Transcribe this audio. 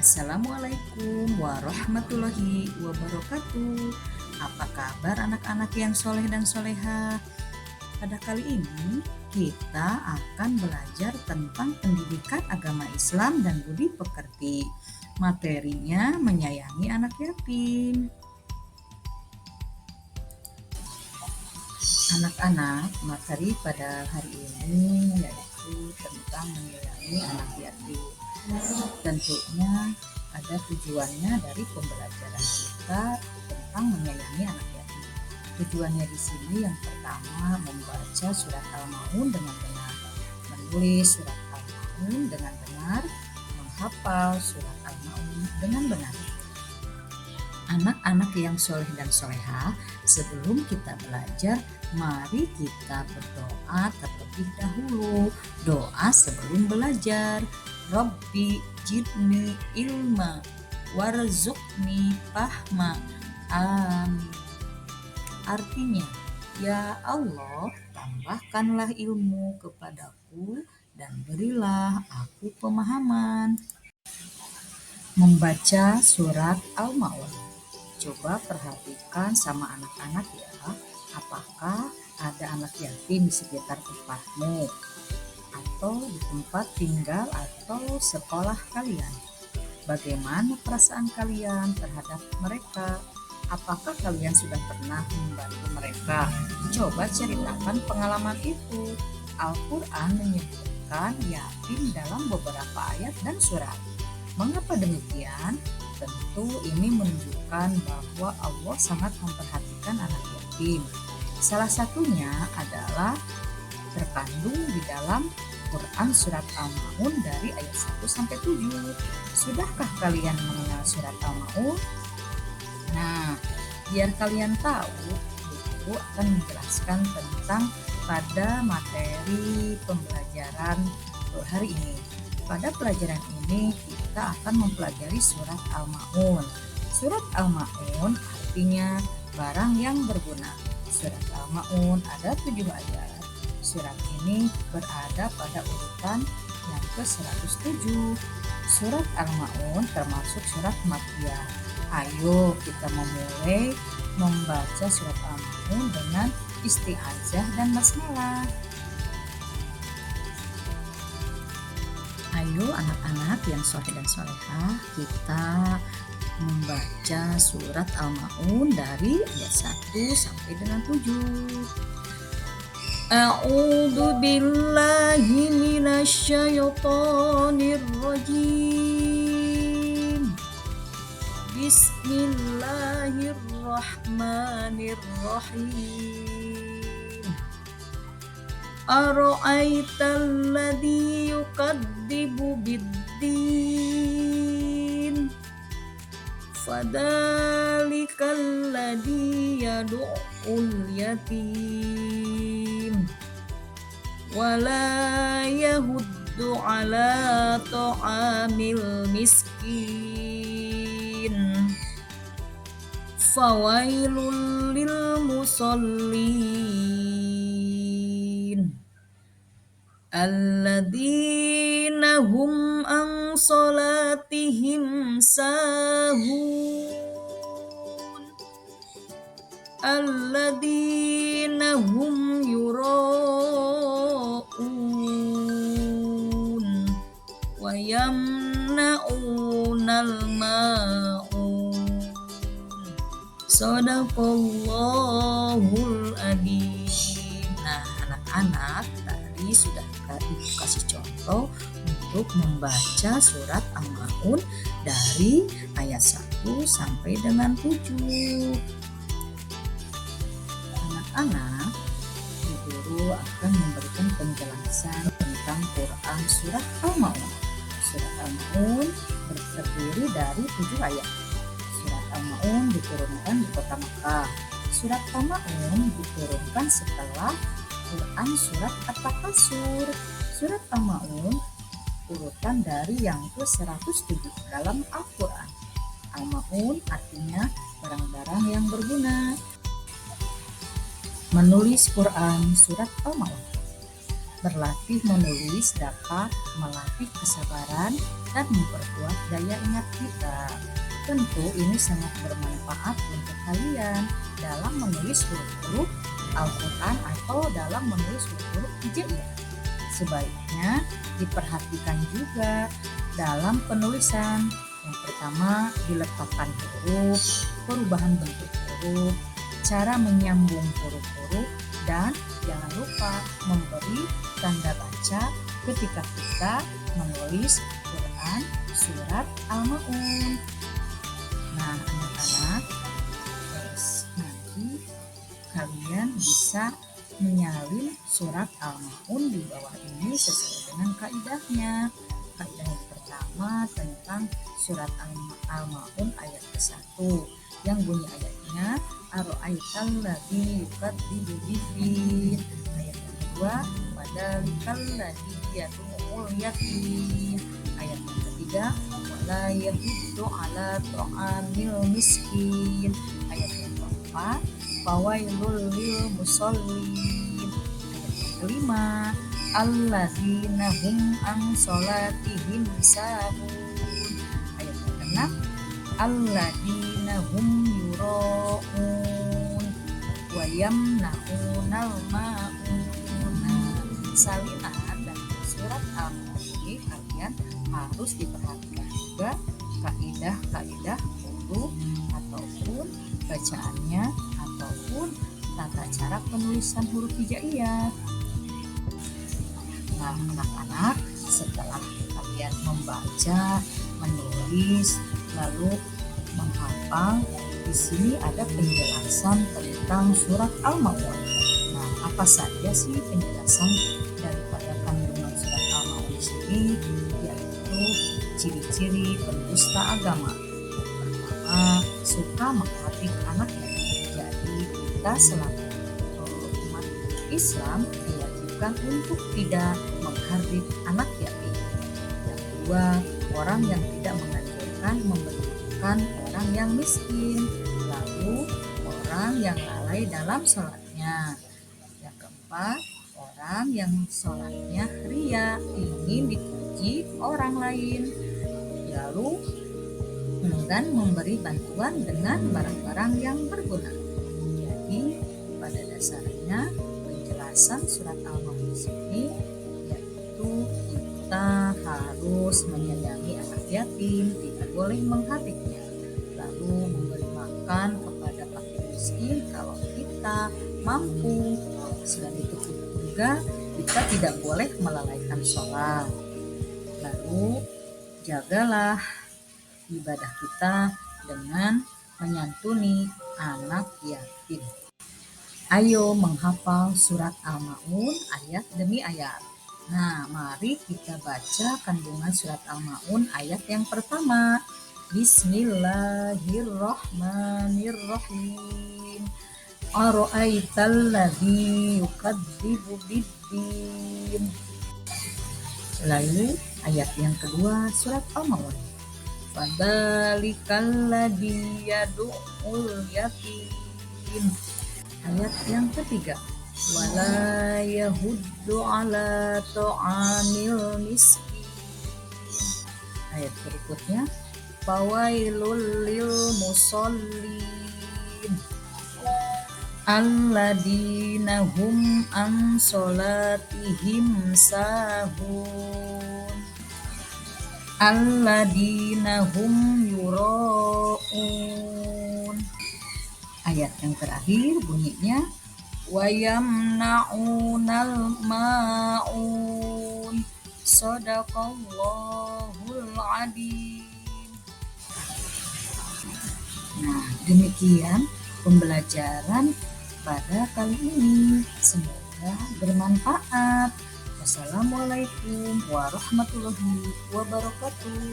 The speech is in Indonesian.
Assalamualaikum warahmatullahi wabarakatuh. Apa kabar anak-anak yang soleh dan soleha? Pada kali ini kita akan belajar tentang pendidikan agama Islam dan budi pekerti. Materinya menyayangi anak yatim. Anak-anak, materi pada hari ini yaitu tentang menyayangi anak yatim. Tentunya ada tujuannya dari pembelajaran kita tentang menyayangi anak yatim. Tujuannya di sini yang pertama membaca surat Al-Maun dengan benar, menulis surat Al-Maun dengan benar, menghafal surat Al-Maun dengan benar. Anak-anak yang soleh dan soleha, sebelum kita belajar, mari kita berdoa terlebih dahulu. Doa sebelum belajar. Rabbi jidni ilma warzuqni fahma. Amin. Artinya, ya Allah, tambahkanlah ilmu kepadaku dan berilah aku pemahaman. Membaca surat Al-Maun. Coba perhatikan sama anak-anak ya, apakah ada anak yatim di sekitar tempatmu atau di tempat tinggal atau sekolah kalian. Bagaimana perasaan kalian terhadap mereka? Apakah kalian sudah pernah membantu mereka? Coba ceritakan pengalaman itu. Al-Quran menyebutkan yatim dalam beberapa ayat dan surat. Mengapa demikian? Tentu ini menunjukkan bahwa Allah sangat memperhatikan anak yatim. Salah satunya adalah terkandung di dalam Quran surat Al-Maun dari ayat 1 sampai 7. Sudahkah kalian mengenal surat Al-Maun? Nah, biar kalian tahu, buku akan menjelaskan tentang pada materi pembelajaran hari ini. Pada pelajaran ini kita akan mempelajari surat Al-Maun. Surat Al-Maun artinya barang yang berguna. Surat Al-Maun ada 7 ayat. Surat ini berada pada urutan yang ke-107. Surat Al-Maun termasuk surat Makkiyah. Ayo kita memulai membaca surat Al-Maun dengan isti'adzah dan basmalah. Ayo anak-anak yang soleh dan soleha, kita membaca surat Al-Maun dari ayat 1 sampai dengan 7. A'udzu billahi minasyaitonir rajim. Bismillahirrahmanirrahim. Ara'aital ladzi yukadzibu biddin. Fadzalikal ladzi yad'ul yatim wala yahuddu ala ta'amil miskin. Fawailul lil musallin alladzina hum an salatihim sahun alladzina hum yura'un wa yamna'unal ma'un. Shadaqallahul adzim. Nah, anak-anak tadi sudah Ibu kasih contoh untuk membaca surat Al-Maun dari ayat 1 sampai dengan 7. Anak-anak, Ibu Guru akan memberikan penjelasan tentang Quran surat Al-Maun. Surat Al-Maun terdiri dari 7 ayat. Surat Al-Maun diturunkan di kota Makkah. Surat Al-Maun diturunkan setelah Quran surat At-Takasur. Surat Al-Maun urutan dari yang ke-107 dalam Al-Quran. Al-Maun artinya barang-barang yang berguna. Menulis Quran surat Al-Maun. Berlatih menulis dapat melatih kesabaran dan memperkuat daya ingat kita. Tentu ini sangat bermanfaat untuk kalian dalam menulis huruf-huruf Al-Quran atau dalam menulis huruf-huruf hijaiyah. Sebaiknya diperhatikan juga dalam penulisan. Yang pertama, diletakkan huruf, perubahan bentuk huruf, cara menyambung huruf-huruf, dan jangan lupa memberi tanda baca ketika kita menulis Quran surat Al-Ma'un. Nah, anak-anak, nanti kalian bisa menyalin surat Al-Ma'un di bawah ini sesuai dengan kaidahnya. Kaidah yang pertama tentang surat Al-Ma'un ayat ke-1 yang bunyi ayatnya Ara'aital ladzi yukadzibu biddin. Ayat yang kedua Fadzalikal ladzi yad'ul yatim. Ayat yang ketiga wala yahuddu ala ta'amil miskin. Ayat yang keempat fawailul lil musallin. Ayat yang kelima alladzina hum an sholatihim sahun. Ayat yang keenam alladzina hum yura'un wa yamna'unal ma'un. Salinan dan surat Al-Ma'un ini kalian harus diperhatikan juga kaidah-kaidah huruf ataupun bacaannya ataupun tata cara penulisan huruf hijaiyah. Nah, anak-anak, setelah kalian membaca, menulis, lalu menghafal, di sini ada penjelasan tentang surat Al-Ma'un. Nah, apa saja sih penjelasan daripada kandungan surat Al-Ma'un di sini? Yaitu ciri-ciri pendusta agama. Pertama, suka menghardik anaknya. Jadi kita selaku umat Islam diwajibkan untuk tidak menghardik anak yatim. Yang kedua, orang yang tidak menganjurkan memberikan orang yang miskin. Lalu orang yang lalai dalam sholatnya. Yang keempat, orang yang sholatnya ria, ingin dipuji orang lain. Lalu enggan memberi bantuan dengan barang-barang yang berguna. Jadi pada dasarnya penjelasan surat Al-Ma'un ini yaitu kita harus menyayangi anak yatim, tidak boleh menghardiknya. Lalu memberi makan kepada fakir miskin kalau kita mampu. Selain itu juga kita tidak boleh melalaikan sholat. Lalu jagalah ibadah kita dengan menyantuni anak yatim. Ayo menghafal surat Al-Ma'un ayat demi ayat. Nah, mari kita baca kandungan surat Al-Ma'un ayat yang pertama. Bismillahirrahmanirrahim. Ara'aital ladzi yukadzibu biddin. Lalu ayat yang kedua surat Al-Ma'un. Fadzalikal ladzi yad'ul yatim. Ayat yang ketiga. Wala yahuddu ala ta'amil miskin. Ayat berikutnya. Fawailul lil musallin. Alladzina hum an sholatihim sahun. Alladzina hum yura'un. Ayat yang terakhir bunyinya wa yamna'unal ma'un. Shadaqallahul adzim. Nah, demikian pembelajaran pada kali ini. Semoga bermanfaat. Wassalamualaikum warahmatullahi wabarakatuh.